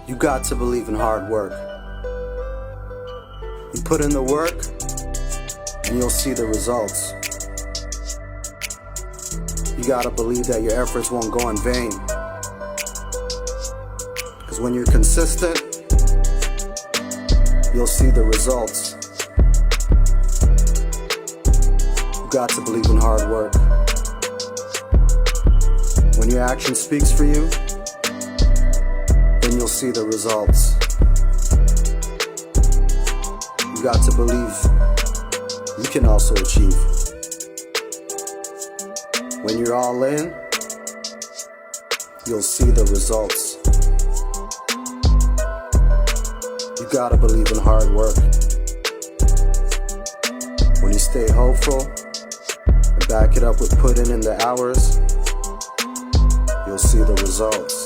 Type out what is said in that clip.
You got to believe in hard work. You put in the work, and you'll see the results. You gotta believe that your efforts won't go in vain. Because when you're consistent, you'll see the results. You got to believe in hard work. When your action speaks for you, then you'll see the results. You got to believe you can also achieve. When you're all in, you'll see the results. You gotta believe in hard work. When you stay hopeful and back it up with putting in the hours, you'll see the results.